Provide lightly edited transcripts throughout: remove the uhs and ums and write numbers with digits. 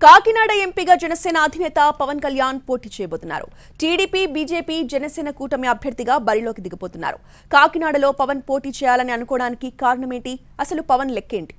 కాకినాడ ఎంపీగా జనసేన అధినేత పవన్ కళ్యాణ్ పోటీ చేయబోతున్నారు. టీడీపీ, బీజేపీ, జనసేన కూటమి అభ్యర్థిగా బరిలోకి దిగబోతున్నారు. కాకినాడలో పవన్ పోటీ చేయాలని అనుకోవడానికి కారణమేంటి? అసలు పవన్ లెక్కేంటి?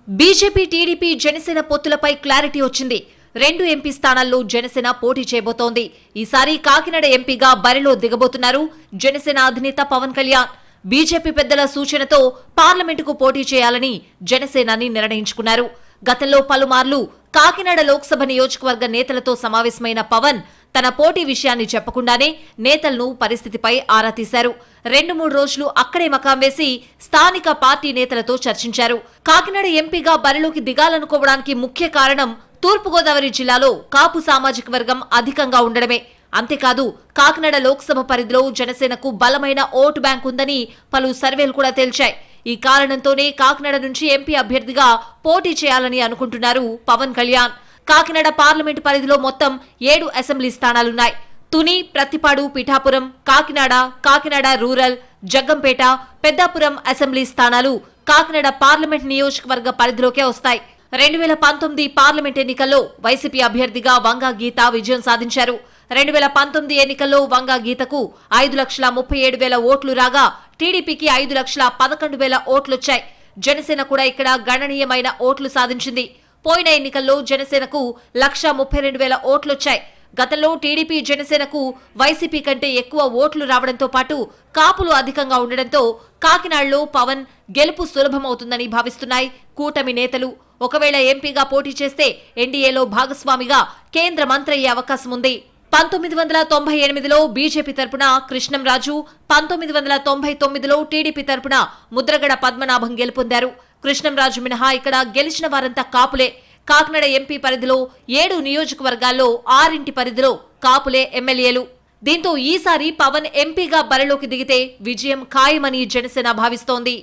బీజేపీ, టీడీపీ, జనసేన పొత్తులపై క్లారిటీ వచ్చింది. 2 ఎంపీ స్థానాల్లో జనసేన పోటీ చేయబోతోంది. ఈసారి కాకినాడ ఎంపీగా బరిలో దిగబోతున్నారు జనసేన అధినేత పవన్ కళ్యాణ్. బీజేపీ పెద్దల సూచనతో పార్లమెంటుకు పోటీ చేయాలని జనసేనాని నిర్ణయించుకున్నారు. గతంలో పలుమార్లు కాకినాడ లోక్సభ నియోజకవర్గ నేతలతో సమావేశమైన పవన్ తన పోటీ విషయాన్ని చెప్పకుండానే నేతలను పరిస్థితిపై ఆరా తీశారు. 2-3 రోజులు అక్కడే మకాం వేసి స్థానిక పార్టీ నేతలతో చర్చించారు. కాకినాడ ఎంపీగా బరిలోకి దిగాలనుకోవడానికి ముఖ్య కారణం తూర్పుగోదావరి జిల్లాలో కాపు సామాజిక వర్గం అధికంగా ఉండడమే. అంతేకాదు కాకినాడ లోక్సభ పరిధిలో జనసేనకు బలమైన ఓటు బ్యాంక్ ఉందని పలు సర్వేలు కూడా తేల్చాయి. ఈ కారణంతోనే కాకినాడ నుంచి ఎంపీ అభ్యర్థిగా పోటీ చేయాలని అనుకుంటున్నారు పవన్ కళ్యాణ్. కాకినాడ పార్లమెంటు పరిధిలో మొత్తం 7 అసెంబ్లీ స్థానాలున్నాయి. తుని, ప్రతిపాడు, పిఠాపురం, కాకినాడ రూరల్, జగ్గంపేట, పెద్దాపురం అసెంబ్లీ స్థానాలు కాకినాడ పార్లమెంట్ నియోజకవర్గ పరిధిలోకే వస్తాయి. 2019 పార్లమెంట్ ఎన్నికల్లో వైసీపీ అభ్యర్థిగా వంగా గీత విజయం సాధించారు. 2019 ఎన్నికల్లో వంగా గీతకు 5,37,000 ఓట్లు రాగా టీడీపీకి 5,11,000 ఓట్లొచ్చాయి. జనసేన కూడా ఇక్కడ గణనీయమైన ఓట్లు సాధించింది. పోయిన ఎన్నికల్లో జనసేనకు 1,32,000 ఓట్లొచ్చాయి. గతంలో టీడీపీ, జనసేనకు వైసీపీ కంటే ఎక్కువ ఓట్లు రావడంతో పాటు కాపులు అధికంగా ఉండడంతో కాకినాడలో పవన్ గెలుపు సులభమవుతుందని భావిస్తున్నాయి కూటమి నేతలు. ఒకవేళ ఎంపీగా పోటీ చేస్తే ఎన్డీఏలో భాగస్వామిగా కేంద్ర మంత్రి అయ్యే అవకాశం ఉంది. 1998లో బీజేపీ తరపున కృష్ణంరాజు, 1999లో టీడీపీ తరపున ముద్రగడ పద్మనాభం గెలుపొందారు. కృష్ణంరాజు మినహా ఇక్కడ గెలిచిన వారంతా కాపులే. కాకినాడ ఎంపీ పరిధిలో 7 నియోజకవర్గాల్లో 6 పరిధిలో కాపులే ఎమ్మెల్యేలు. దీంతో ఈసారి పవన్ ఎంపీగా బరిలోకి దిగితే విజయం ఖాయమని జనసేన భావిస్తోంది.